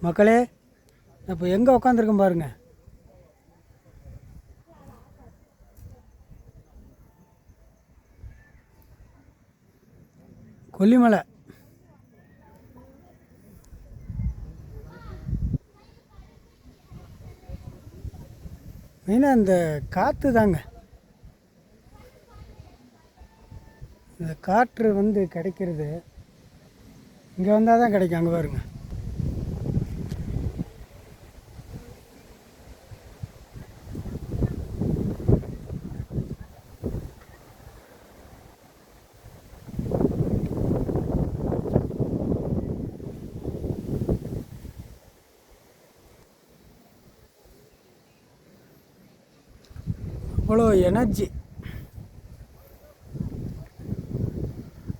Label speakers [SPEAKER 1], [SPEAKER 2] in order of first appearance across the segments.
[SPEAKER 1] மக்களே, இப்போ எங்கே உட்காந்துருக்கேன் பாருங்க. கொல்லிமலை. மெயினாக இந்த காற்று தாங்க. இந்த காற்று கிடைக்கிறது இங்கே வந்தால் தான் கிடைக்கும். அங்கே பாருங்க. அவ்வளோ எனர்ஜி.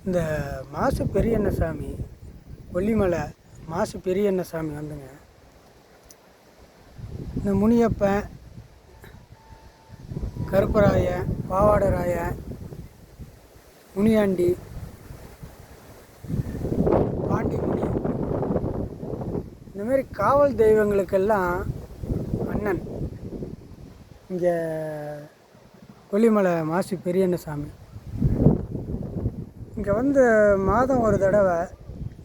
[SPEAKER 1] இந்த மாசு பெரியண்ணசாமி, கொல்லிமலை மாசு பெரியண்ணசாமி வந்துங்க, இந்த முனியப்பன், கருப்பராயன், பாவாடராயன், முனியாண்டி, பாண்டிமுனி, இந்தமாரி காவல் தெய்வங்களுக்கெல்லாம் அண்ணன் இங்கே கொல்லிமலை மாசி பெரியண்ணசாமி. இங்கே மாதம் ஒரு தடவை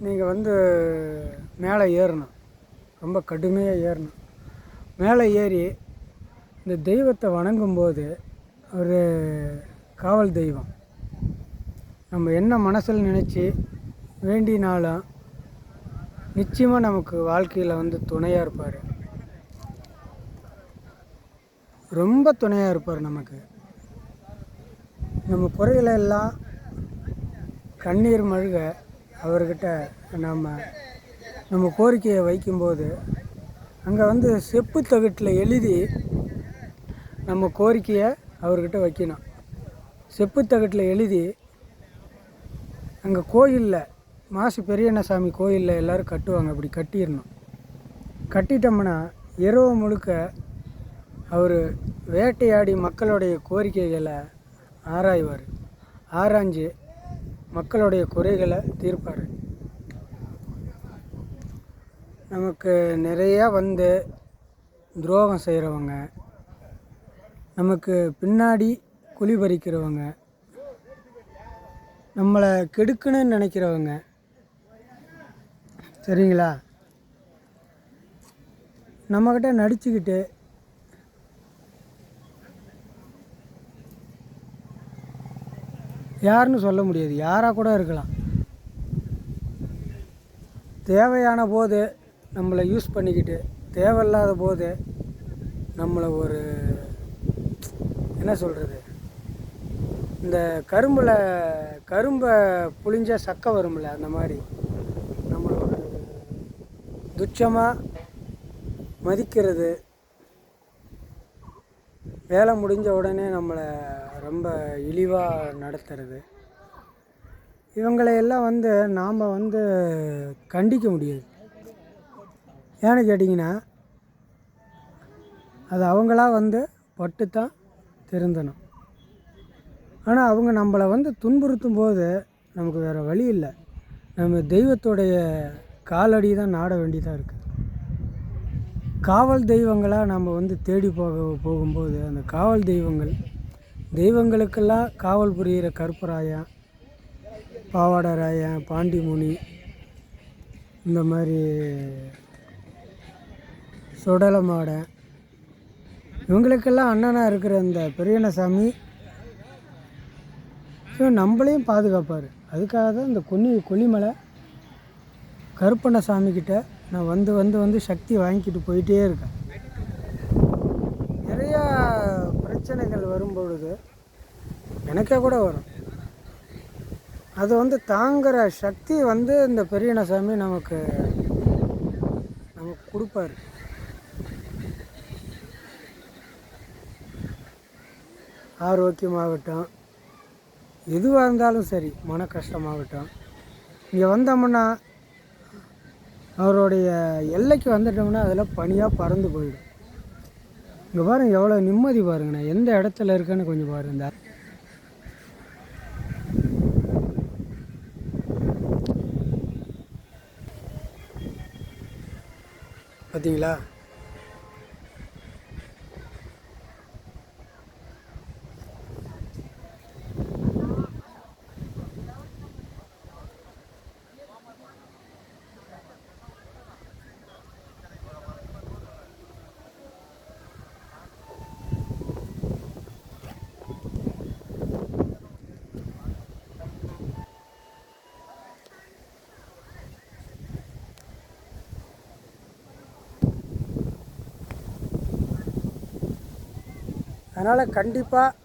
[SPEAKER 1] நீங்கள் மேலே ஏறணும். ரொம்ப கடுமையாக ஏறணும். மேலே ஏறி இந்த தெய்வத்தை வணங்கும்போது, ஒரு காவல் தெய்வம் நம்ம என்ன மனசில் நினச்சி வேண்டினாலும் நிச்சயமாக நமக்கு வாழ்க்கையில் துணையாக இருப்பார். ரொம்ப துணையாக இருப்பார். நமக்கு நம்ம குறைகளெல்லாம் கண்ணீர் மல்க அவர்கிட்ட நம்ம கோரிக்கையை வைக்கும்போது, அங்கே செப்பு தகட்டில் எழுதி நம்ம கோரிக்கையை அவர்கிட்ட வைக்கணும். செப்பு தகட்டில் எழுதி அங்கே கோயிலில், மாசி பெரியண்ணசாமி கோயிலில் எல்லோரும் கட்டுவாங்க. அப்படி கட்டிடணும். கட்டிட்டோம்னா இரவு முழுக்க அவர் வேட்டையாடி மக்களுடைய கோரிக்கைகளை ஆராய்வார். ஆராய்ஞ்சு மக்களுடைய குறைகளை தீர்ப்பார். நமக்கு நிறையா துரோகம் செய்கிறவங்க, நமக்கு பின்னாடி குழி பறிக்கிறவங்க, நம்மளை கெடுக்கணும்னு நினைக்கிறவங்க, சரிங்களா, நம்மக்கிட்ட நடிச்சுக்கிட்டு யாருன்னு சொல்ல முடியாது, யாராக கூட இருக்கலாம். தேவையான போது நம்மளை யூஸ் பண்ணிக்கிட்டு, தேவையில்லாத போது நம்மளை என்ன சொல்கிறது, இந்த கரும்பை புளிஞ்ச சக்கை வரும்ல, அந்த மாதிரி நம்மளை துச்சமாக மதிக்கிறது, வேலை முடிஞ்ச உடனே நம்மளை ரொம்ப இழிவாக நடத்துறது, இவங்களையெல்லாம் நாம் கண்டிக்க முடியாது. ஏன்னு கேட்டிங்கன்னா, அது அவங்களா பட்டு தான் திருந்தணும். ஆனால் அவங்க நம்மளை துன்புறுத்தும் போது நமக்கு வேறு வழி இல்லை. நம்ம தெய்வத்துடைய காலடி தான் நாட வேண்டியதாக இருக்குது. காவல் தெய்வங்களாக நம்ம தேடி போகும்போது, அந்த காவல் தெய்வங்களுக்கெல்லாம் காவல் புரிகிற கருப்பராயன், பாவாடராயன், பாண்டிமுனி, இந்த மாதிரி சுடலமாடன், இவங்களுக்கெல்லாம் அண்ணனாக இருக்கிற இந்த பெரியண்ணசாமி நம்மளையும் பாதுகாப்பார். அதுக்காக தான் இந்த கொல்லிமலை கருப்பண்ணசாமிக்கிட்ட நான் வந்து சக்தி வாங்கிக்கிட்டு போயிட்டே இருக்கேன். நிறையா பிரச்சனைகள் வரும்பொழுது எனக்கே கூட வரும். அது தாங்குகிற சக்தி இந்த பெரியண்ணசாமி நமக்கு கொடுப்பார். ஆரோக்கியமாகட்டும், எதுவாக இருந்தாலும் சரி, மன கஷ்டமாகட்டும், இங்கே வந்தோம்னா அவருடைய எல்லைக்கு வந்துட்டோம்னா அதில் பனியாக பறந்து போயிடும். இங்கே பாருங்கள் எவ்வளோ நிம்மதி பாருங்கண்ணா. எந்த இடத்துல இருக்குன்னு கொஞ்சம் பாருங்க. பார்த்தீங்களா? அதனால் கண்டிப்பாக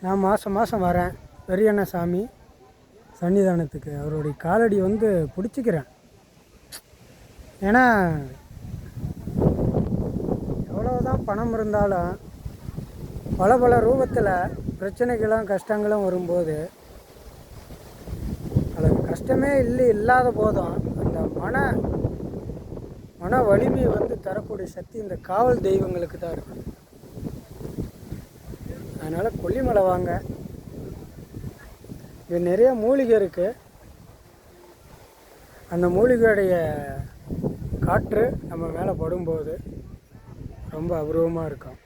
[SPEAKER 1] நான் மாதம் மாதம் வரேன் பெரியண்ண சாமி சன்னிதானத்துக்கு. அவருடைய காலடி வந்து பிடிச்சிக்கிறேன். ஏன்னா எவ்வளோதான் பணம் இருந்தாலும் பல பல ரூபத்தில் பிரச்சனைகளும் கஷ்டங்களும் வரும்போது, அது கஷ்டமே இல்லாத போதும் அந்த மன வலிமை வந்து தரக்கூடிய சக்தி இந்த காவல் தெய்வங்களுக்கு தான் இருக்கும். அதனால் கொல்லிமலை வாங்க. இது நிறைய மூலிகை இருக்குது. அந்த மூலிகையுடைய காற்று நம்ம மேலே படும்போது ரொம்ப அபூர்வமாக இருக்கும்.